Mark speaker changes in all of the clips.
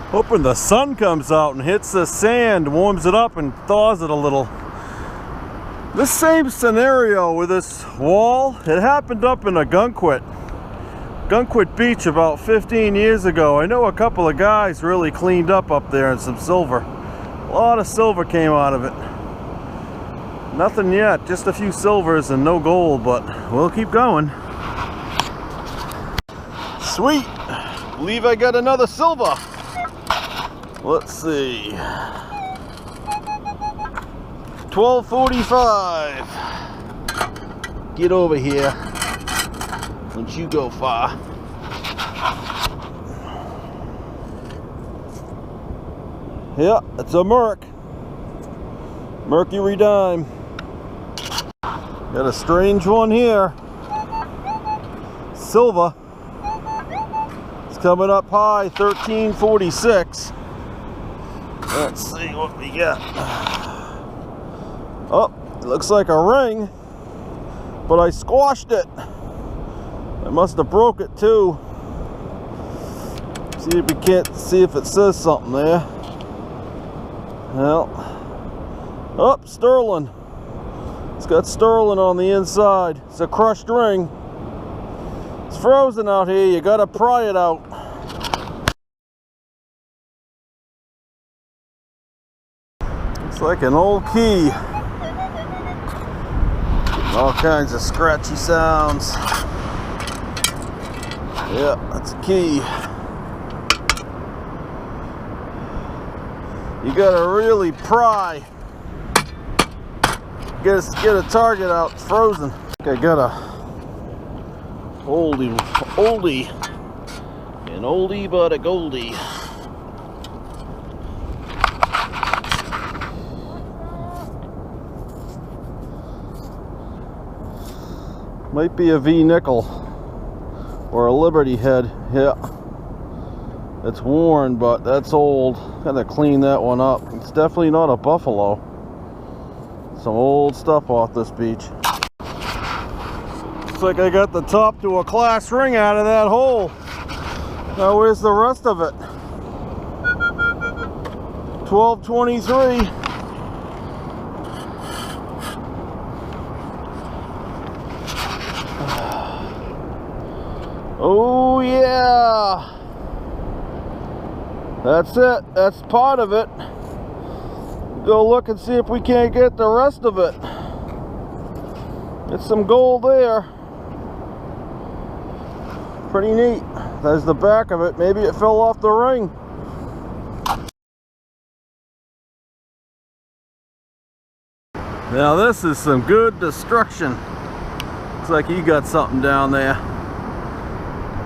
Speaker 1: Hoping the sun comes out and hits the sand, warms it up and thaws it a little. This same scenario with this wall, it happened up in a Gunquit Beach about 15 years ago. I know a couple of guys really cleaned up there in some silver. A lot of silver came out of it. Nothing yet, just a few silvers and no gold, but we'll keep going. Sweet, believe I got another silver. Let's see, 1245. Get over here. Don't you go far. Yeah, it's a Mercury dime. Got a strange one here. Silver. It's coming up high, 1346. Let's see what we got. Oh, it looks like a ring, but I squashed it. I must have broke it too. See if we can't see if it says something there. Well, oh, sterling. It's got sterling on the inside. It's a crushed ring. It's frozen out here. You gotta pry it out. It's like an old key. All kinds of scratchy sounds. Yeah, that's a key. You gotta really pry. Get a target out. It's frozen. I think I got a oldie, an oldie but a goldie. Might be a V nickel or a Liberty head. Yeah, it's worn, but that's old. Gotta clean that one up. It's definitely not a buffalo. Some old stuff off this beach. Looks like I got the top to a class ring out of that hole. Now where's the rest of it? 1223. Oh yeah, that's it. That's part of it. Go look and see if we can't get the rest of it. It's some gold there. Pretty neat. There's the back of it. Maybe it fell off the ring. Now this is some good destruction. Looks like you got something down there.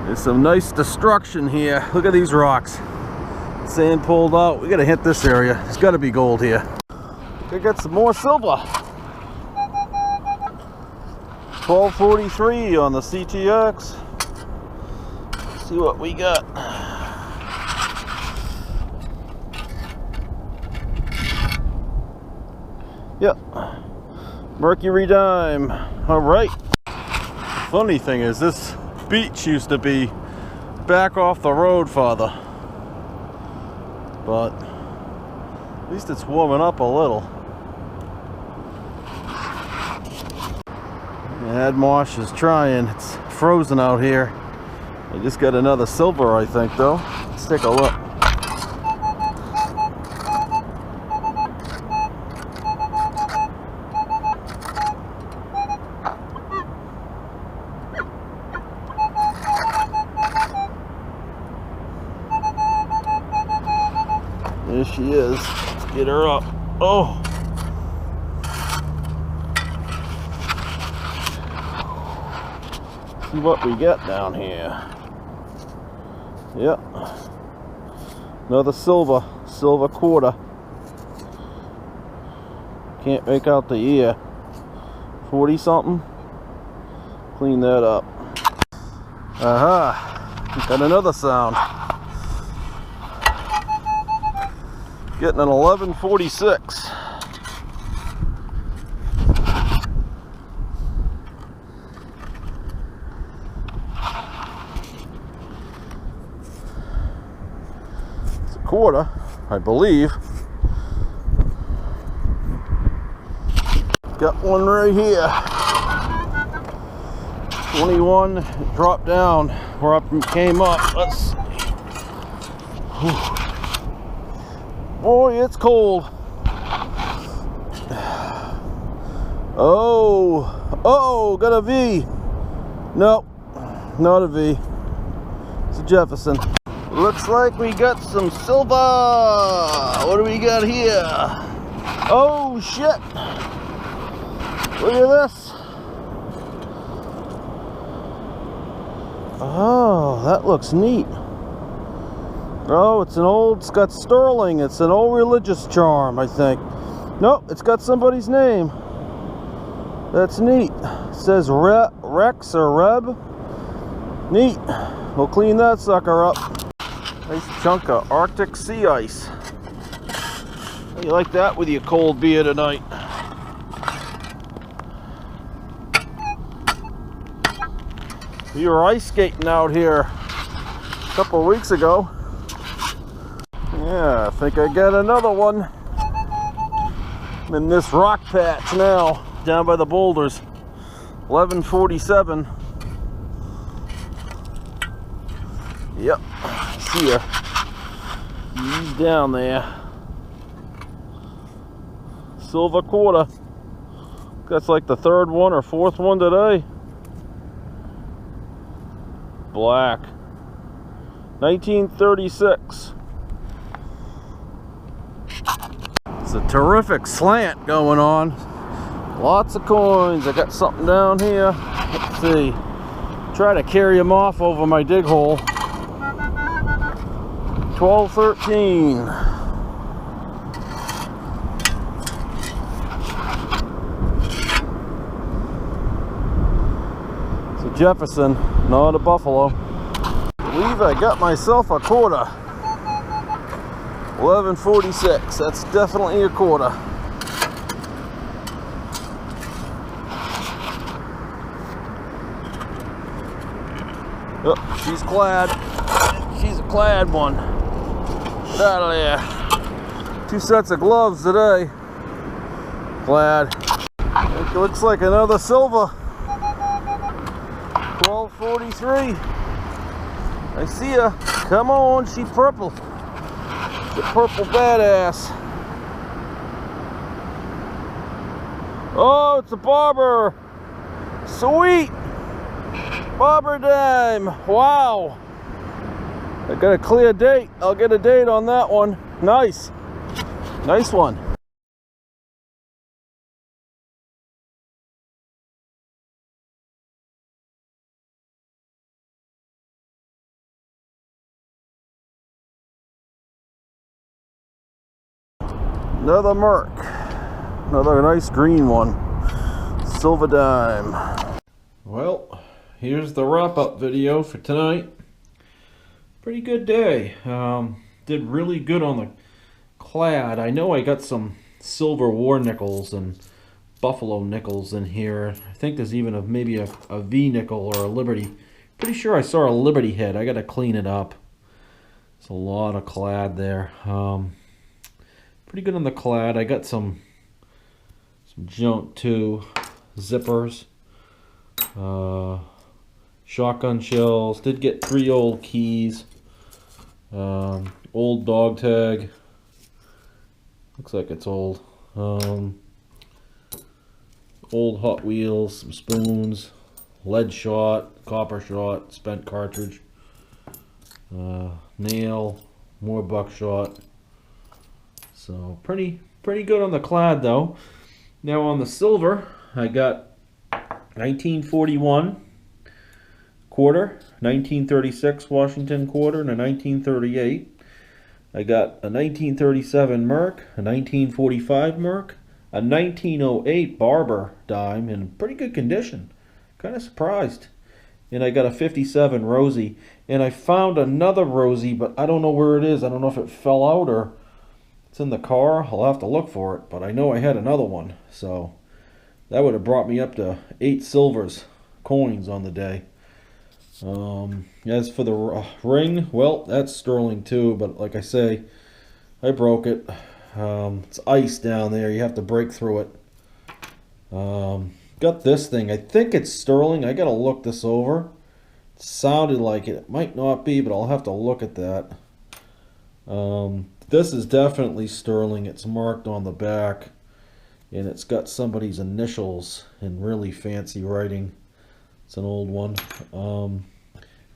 Speaker 1: There's some nice destruction here. Look at these rocks. Sand pulled out. We gotta hit this area. There's gotta be gold here. We got some more silver. 1243 on the CTX. Let's see what we got. Yep. Mercury dime. Alright. Funny thing is, this beach used to be back off the road farther, but at least it's warming up a little. Admonish is trying. It's frozen out here. I just got another silver, I think, though. Let's take a look. There she is. Let's get her up. Oh! See what we got down here. Yep. Another silver quarter. Can't make out the ear. 40 something. Clean that up. Aha. Got another sound. Getting an 1146. It's a quarter, I believe. Got one right here. 21. It dropped down where I came up. Let's see. Whew. Boy, it's cold. Oh, got a V. Nope, not a V. It's a Jefferson. Looks like we got some silver. What do we got here? Oh, shit. Look at this. Oh, that looks neat. Oh, it's got sterling. It's an old religious charm, I think. Nope, it's got somebody's name. That's neat. It says Rex or Reb. Neat. We'll clean that sucker up. Nice chunk of Arctic sea ice. How you like that with your cold beer tonight? We were ice skating out here a couple of weeks ago. Yeah, I think I got another one. I'm in this rock patch now, down by the boulders. 1147. Yep, see ya. He's down there. Silver quarter. That's like the third one or fourth one today. Black. 1936. It's a terrific slant going on. Lots of coins. I got something down here. Let's see. Try to carry them off over my dig hole. 1213. It's a Jefferson, not a Buffalo. I believe I got myself a quarter. 1146. That's definitely a quarter. Oh, she's clad. She's a clad one. Get out of there. 2 sets of gloves today. Clad. It looks like another silver. 1243. I see ya. Come on, she purple. The purple badass. Oh, it's a barber. Sweet. Barber dime. Wow. I got a clear date. I'll get a date on that one. Nice. Nice one. Another Merc. Another nice green one. Silver dime. Well, here's the wrap-up video for tonight. Pretty good day. Did really good on the clad. I know I got some silver war nickels and buffalo nickels in here. I think there's even maybe a V nickel or a Liberty. Pretty sure I saw a Liberty head. I got to clean it up. It's a lot of clad there. Pretty good on the clad. I got some junk too. Zippers. Shotgun shells. Did get 3 old keys. Old dog tag. Looks like it's old. Old Hot Wheels. Some spoons. Lead shot. Copper shot. Spent cartridge. Nail. More buckshot. So pretty good on the clad though. Now on the silver, I got 1941.
Speaker 2: quarter, 1936 Washington quarter, and a 1938. I got a 1937 Merc, a 1945 Merc, a 1908 Barber dime in pretty good condition. Kind of surprised. And I got a 57 Rosie. And I found another Rosie, but I don't know where it is. I don't know if it fell out or it's in the car. I'll have to look for it. But I know I had another one. So that would have brought me up to 8 silvers coins on the day. As for the ring, well, that's sterling too, but like I say, I broke it. It's ice down there. You have to break through it. Got this thing. I think it's sterling. I gotta look this over. It sounded like it. It might not be, but I'll have to look at that. This is definitely sterling. It's marked on the back, and it's got somebody's initials in really fancy writing. It's an old one.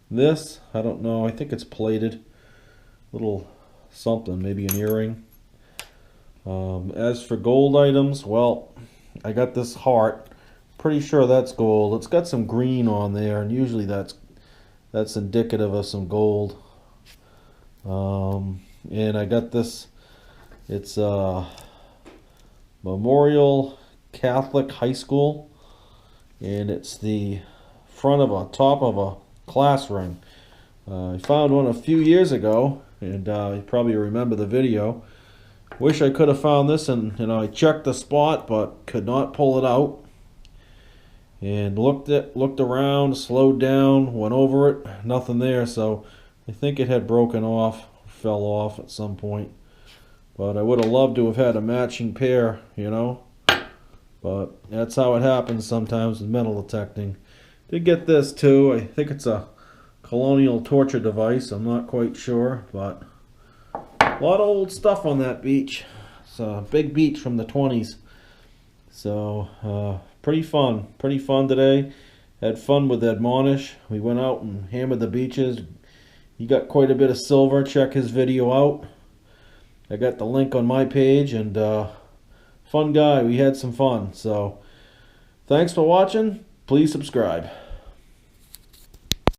Speaker 2: This, I don't know. I think it's plated. Little something, maybe an earring. As for gold items, well, I got this heart. Pretty sure that's gold. It's got some green on there, and usually that's indicative of some gold. And I got this. It's Memorial Catholic High School, and it's the front of a top of a class ring. I found one a few years ago, and you probably remember the video. Wish I could have found this, and I checked the spot, but could not pull it out. And looked around, slowed down, went over it, nothing there. So I think it had broken off, fell off at some point. But I would have loved to have had a matching pair, But that's how it happens sometimes with metal detecting. Did get this too. I think it's a colonial torture device. I'm not quite sure, but a lot of old stuff on that beach. It's a big beach from the 20s. So pretty fun today. Had fun with Admonish. We went out and hammered the beaches. He got quite a bit of silver. Check his video out. I got the link on my page, and fun guy. We had some fun. So thanks for watching. Please subscribe.